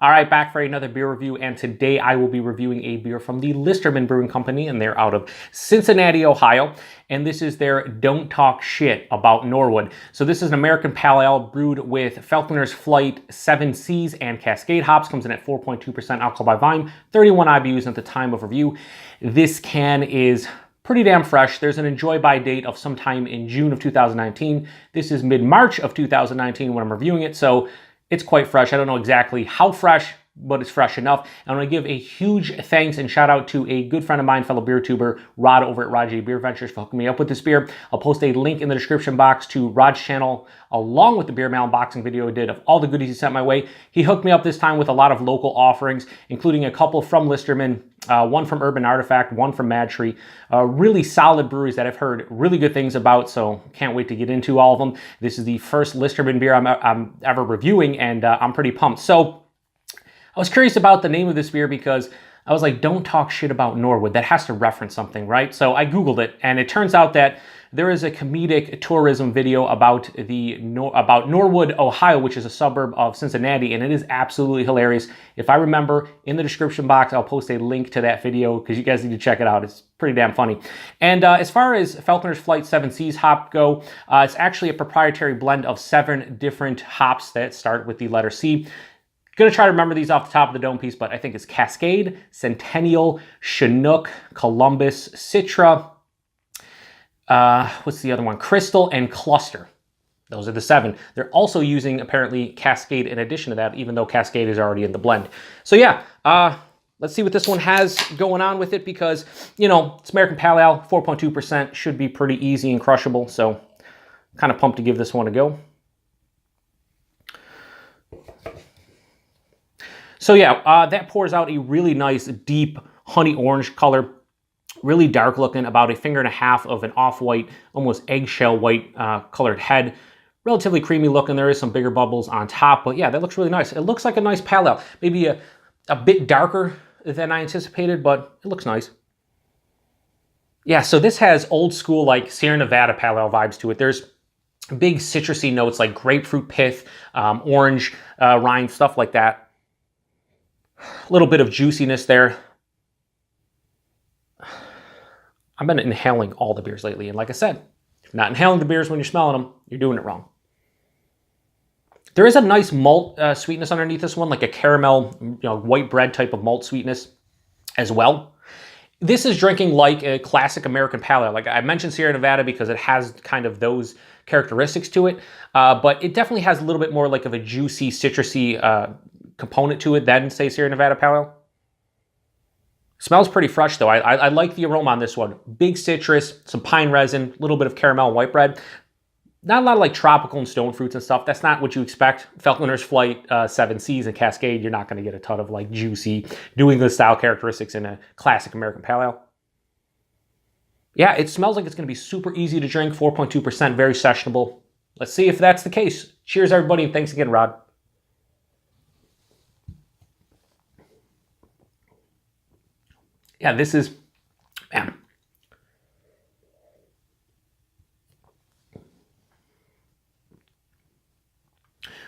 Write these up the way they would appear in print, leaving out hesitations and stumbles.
All right, back for another beer review, and today I will be reviewing a beer from the Listermann Brewing Company, and they're out of Cincinnati, Ohio, and this is their Don't Talk Shit About Norwood. So this is an American Pale Ale brewed with Falconer's Flight 7 Seas and Cascade hops, comes in at 4.2% alcohol by volume, 31 IBUs at the time of review. This can is pretty damn fresh. There's an enjoy by date of sometime in June of 2019. This is mid-March of 2019 when I'm reviewing it, so it's quite fresh. I don't know exactly how fresh, but it's fresh enough. And I want to give a huge thanks and shout out to a good friend of mine, fellow beer tuber, Rod over at Rod J BeerVentures, for hooking me up with this beer. I'll post a link in the description box to Rod's channel along with the beer mail unboxing video I did of all the goodies he sent my way. He hooked me up this time with a lot of local offerings, including a couple from Listermann, one from Urban Artifact, one from Mad Tree. Really solid breweries that I've heard really good things about, so can't wait to get into all of them. This is the first Listermann beer I'm ever reviewing, and I'm pretty pumped. So I was curious about the name of this beer because I was like, don't talk shit about Norwood. That has to reference something, right? So I Googled it, and it turns out that there is a comedic tourism video about Norwood, Ohio, which is a suburb of Cincinnati, and it is absolutely hilarious. If I remember, in the description box, I'll post a link to that video because you guys need to check it out. It's pretty damn funny. And as far as Falconer's Flight 7 Seas hop go, it's actually a proprietary blend of 7 different hops that start with the letter C. Gonna try to remember these off the top of the dome piece, but I think it's Cascade, Centennial, Chinook, Columbus, Citra, what's the other one? Crystal and Cluster. Those are the 7. They're also using, apparently, Cascade in addition to that, even though Cascade is already in the blend. So yeah, let's see what this one has going on with it because, you know, it's American Pale Ale, 4.2%, should be pretty easy and crushable, so kind of pumped to give this one a go. So yeah, that pours out a really nice, deep honey orange color, really dark looking, about a finger and a half of an off-white, almost eggshell white colored head. Relatively creamy looking. There is some bigger bubbles on top, but yeah, that looks really nice. It looks like a nice pale ale. Maybe a bit darker than I anticipated, but it looks nice. Yeah, so this has old school, like Sierra Nevada pale ale vibes to it. There's big citrusy notes like grapefruit pith, orange rind, stuff like that. A little bit of juiciness there. I've been inhaling all the beers lately, and like I said, if you're not inhaling the beers when you're smelling them, you're doing it wrong. There is a nice malt sweetness underneath this one, like a caramel, white bread type of malt sweetness as well. This is drinking like a classic American pale ale. Like I mentioned Sierra Nevada because it has kind of those characteristics to it, but it definitely has a little bit more like of a juicy, citrusy component to it than, say, Sierra Nevada Pale Ale. Smells pretty fresh, though. I like the aroma on this one. Big citrus, some pine resin, a little bit of caramel and white bread. Not a lot of like tropical and stone fruits and stuff. That's not what you expect. Falconer's Flight 7 Seas and Cascade, you're not going to get a ton of like juicy, New England style characteristics in a classic American Pale Ale. Yeah, it smells like it's going to be super easy to drink, 4.2%, very sessionable. Let's see if that's the case. Cheers, everybody, and thanks again, Rod. Yeah, this is, man.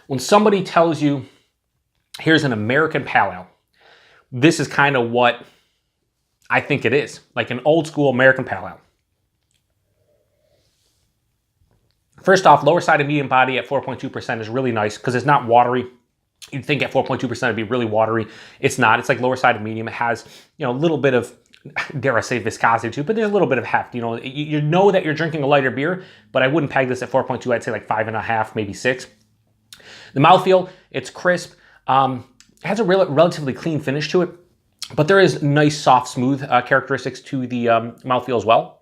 When somebody tells you, here's an American Pale Ale, this is kind of what I think it is, like an old school American Pale Ale. First off, lower side of medium body at 4.2% is really nice because it's not watery. You'd think at 4.2% it'd be really watery. It's not. It's like lower side of medium. It has, a little bit of, dare I say, viscosity too, but there's a little bit of heft. You know that you're drinking a lighter beer, but I wouldn't peg this at 4.2. I'd say like 5.5, maybe 6. The mouthfeel, it's crisp. It has a relatively clean finish to it, but there is nice, soft, smooth characteristics to the mouthfeel as well.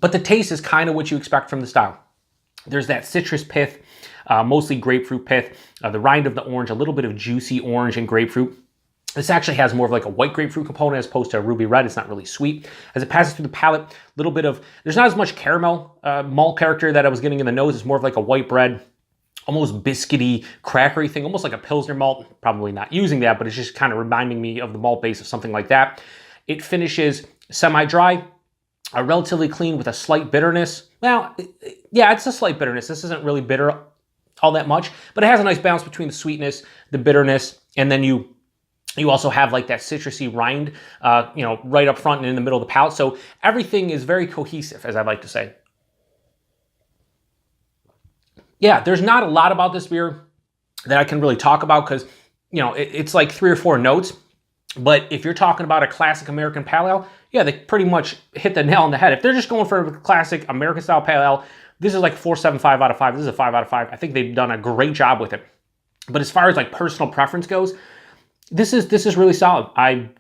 But the taste is kind of what you expect from the style. There's that citrus pith, mostly grapefruit pith, the rind of the orange, a little bit of juicy orange and grapefruit. This actually has more of like a white grapefruit component as opposed to a ruby red. It's not really sweet. As it passes through the palate, a little bit of, there's not as much caramel malt character that I was getting in the nose. It's more of like a white bread, almost biscuity, crackery thing, almost like a Pilsner malt. Probably not using that, but it's just kind of reminding me of the malt base of something like that. It finishes semi-dry, relatively clean with a slight bitterness. Well, yeah, it's a slight bitterness. This isn't really bitter all that much, but it has a nice balance between the sweetness, the bitterness, and then you also have like that citrusy rind, you know, right up front and in the middle of the palate. So everything is very cohesive, as I like to say. Yeah, there's not a lot about this beer that I can really talk about because, you know, it's like 3 or 4 notes. But if you're talking about a classic American pale ale, yeah, they pretty much hit the nail on the head. If they're just going for a classic American style pale ale, this is like 4.75 out of 5. This is a 5 out of 5. I think they've done a great job with it. But as far as like personal preference goes, this is really solid. I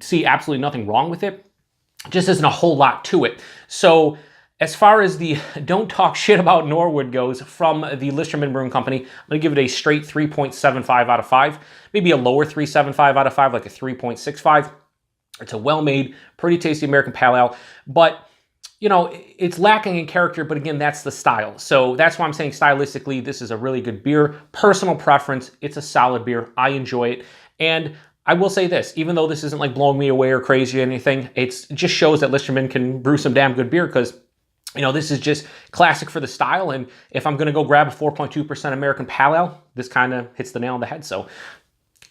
see absolutely nothing wrong with it. Just isn't a whole lot to it. So as far as the Don't Talk Shit About Norwood goes from the Listermann Brewing Company, I'm going to give it a straight 3.75 out of 5. Maybe a lower 3.75 out of 5, like a 3.65. It's a well-made, pretty tasty American pale ale. But, you know, it's lacking in character, but again, that's the style. So that's why I'm saying stylistically, this is a really good beer. Personal preference, it's a solid beer. I enjoy it. And I will say this, even though this isn't like blowing me away or crazy or anything, it just shows that Listermann can brew some damn good beer because, you know, this is just classic for the style. And if I'm going to go grab a 4.2% American pale ale, this kind of hits the nail on the head. So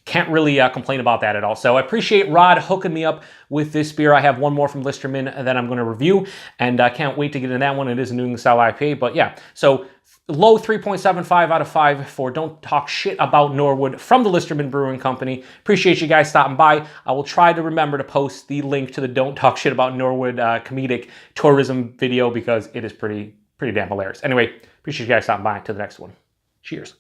can't really complain about that at all. So I appreciate Rod hooking me up with this beer. I have one more from Listermann that I'm going to review, and I can't wait to get into that one. It is a New England style IPA, but yeah. So low 3.75 out of 5 for Don't Talk Shit About Norwood from the Listermann Brewing Company. Appreciate you guys stopping by. I will try to remember to post the link to the Don't Talk Shit About Norwood comedic tourism video because it is pretty damn hilarious. Anyway, appreciate you guys stopping by. To the next one. Cheers.